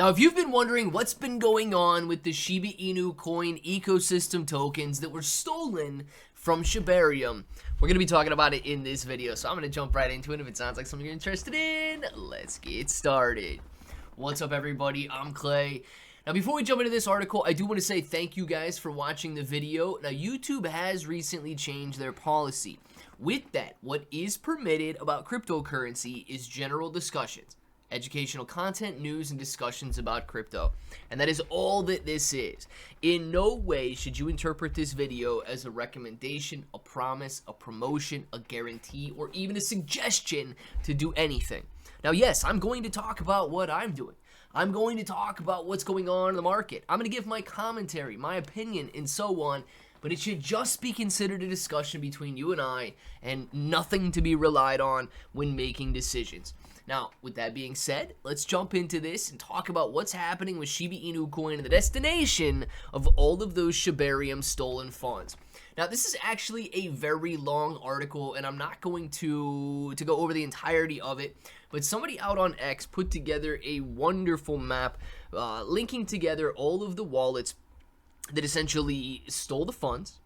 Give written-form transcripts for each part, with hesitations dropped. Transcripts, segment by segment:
Now, if you've been wondering what's been going on with the Shiba Inu coin ecosystem tokens that were stolen from Shibarium, we're going to be talking about it in this video. So I'm going to jump right into it. If it sounds like something you're interested in, let's get started. What's up, everybody? I'm Clay. Now, before we jump into this article, I do want to say thank you guys for watching the video. Now, YouTube has recently changed their policy. With that, what is permitted about cryptocurrency is general discussions, educational content, news, and discussions about crypto. And that is all that this is. In no way should you interpret this video as a recommendation, a promise, a promotion, a guarantee, or even a suggestion to do anything. Now, yes, I'm going to talk about what I'm doing. I'm going to talk about what's going on in the market. I'm going to give my commentary, my opinion, and so on. But it should just be considered a discussion between you and I, and nothing to be relied on when making decisions. Now, with that being said, let's jump into this and talk about what's happening with Shiba Inu coin and the destination of all of those Shibarium stolen funds. Now, this is actually a very long article, and I'm not going to go over the entirety of it, but somebody out on X put together a wonderful map linking together all of the wallets that essentially stole the funds,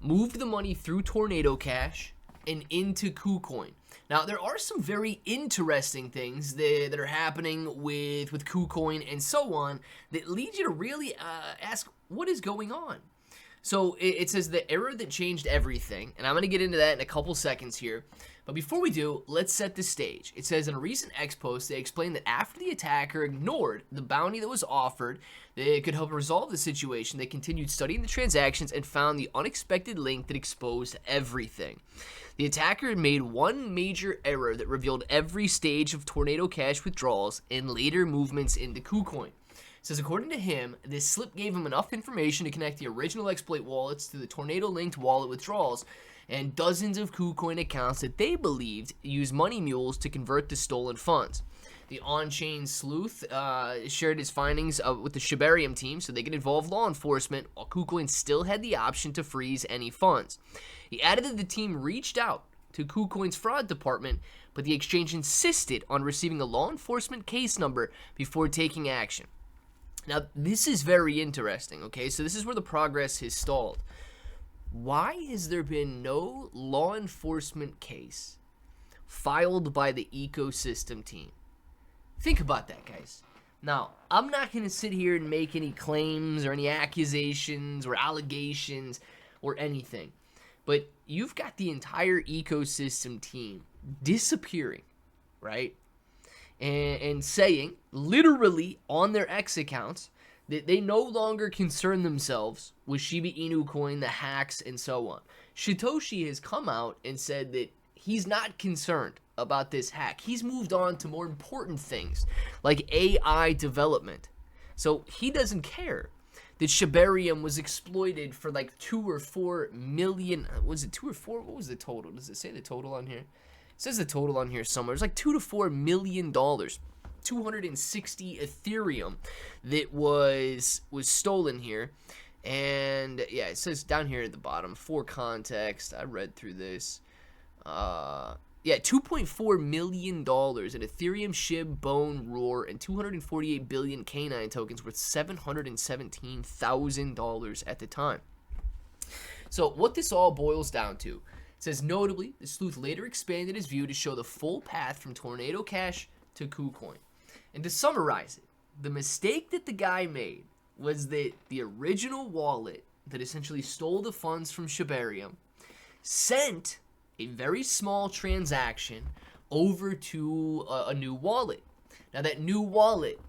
moved the money through Tornado Cash, and into Kucoin. Now, there are some very interesting things that are happening with Kucoin and so on that lead you to really ask, what is going on? So it says the error that changed everything, and I'm going to get into that in a couple seconds here. But before we do, let's set the stage. It says in a recent X post, they explained that after the attacker ignored the bounty that was offered that could help resolve the situation, they continued studying the transactions and found the unexpected link that exposed everything. The attacker made one major error that revealed every stage of Tornado Cash withdrawals and later movements into Kucoin. It says, according to him, this slip gave him enough information to connect the original exploit wallets to the Tornado-linked wallet withdrawals and dozens of Kucoin accounts that they believed used money mules to convert the stolen funds. The on-chain sleuth shared his findings with the Shibarium team so they could involve law enforcement, while Kucoin still had the option to freeze any funds. He added that the team reached out to Kucoin's fraud department, but the exchange insisted on receiving a law enforcement case number before taking action. Now, this is very interesting, okay? So this is where the progress has stalled. Why has there been no law enforcement case filed by the ecosystem team? Think about that, guys. Now, I'm not going to sit here and make any claims or any accusations or allegations or anything, but you've got the entire ecosystem team disappearing, right? And saying, literally on their X accounts, that they no longer concern themselves with Shiba Inu coin, the hacks, and so on. Satoshi has come out and said that he's not concerned about this hack. He's moved on to more important things, like AI development. So he doesn't care that Shibarium was exploited for like 2 or 4 million. Was it 2 or 4? What was the total? Does it say the total on here? It says the total on here somewhere. It's like $2 to $4 million. 260 Ethereum that was stolen here. And yeah, it says down here at the bottom, for context, I read through this. Yeah, $2.4 million in Ethereum, SHIB, Bone, Roar, and 248 billion K9 tokens worth $717,000 at the time. So what this all boils down to, it says, notably, the sleuth later expanded his view to show the full path from Tornado Cash to Kucoin. And to summarize it, the mistake that the guy made was that the original wallet that essentially stole the funds from Shibarium sent a very small transaction over to a new wallet. Now, that new wallet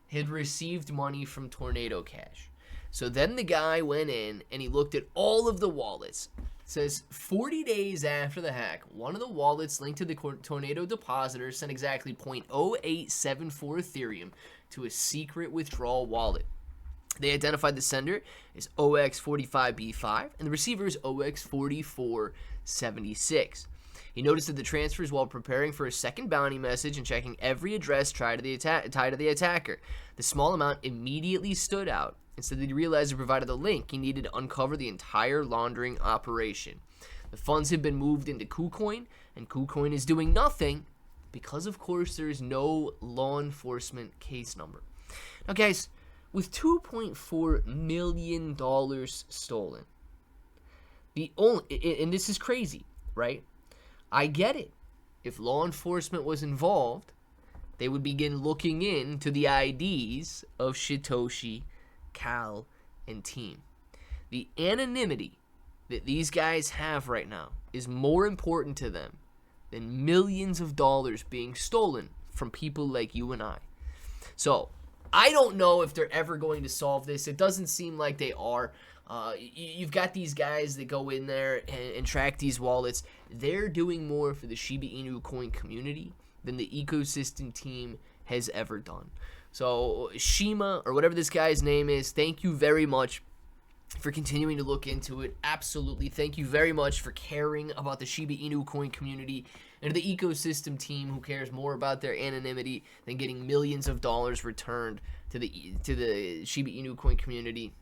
had received money from Tornado Cash. So then the guy went in and he looked at all of the wallets. It says 40 days after the hack, one of the wallets linked to the Tornado depositor sent exactly 0.0874 Ethereum to a secret withdrawal wallet. They identified the sender as OX45B5 and the receiver as OX4476. He noticed that the transfers while preparing for a second bounty message and checking every address tied to the attacker. The small amount immediately stood out. Instead, he realized it provided the link he needed to uncover the entire laundering operation. The funds have been moved into Kucoin, and Kucoin is doing nothing because, of course, there is no law enforcement case number. Now, guys, with $2.4 million stolen, and this is crazy, right? I get it. If law enforcement was involved, they would begin looking into the IDs of Satoshi, Cal, and team. The anonymity that these guys have right now is more important to them than millions of dollars being stolen from people like you and I. So, I don't know if they're ever going to solve this. It doesn't seem like they are. You've got these guys that go in there and track these wallets. They're doing more for the Shiba Inu coin community than the ecosystem team has ever done. So, Shima, or whatever this guy's name is, thank you very much for continuing to look into it. Absolutely. Thank you very much for caring about the Shiba Inu coin community and the ecosystem team who cares more about their anonymity than getting millions of dollars returned to the Shiba Inu coin community.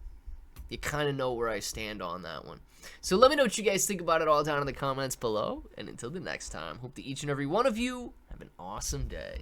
You kind of know where I stand on that one. So let me know what you guys think about it all down in the comments below. And until the next time, hope that each and every one of you have an awesome day.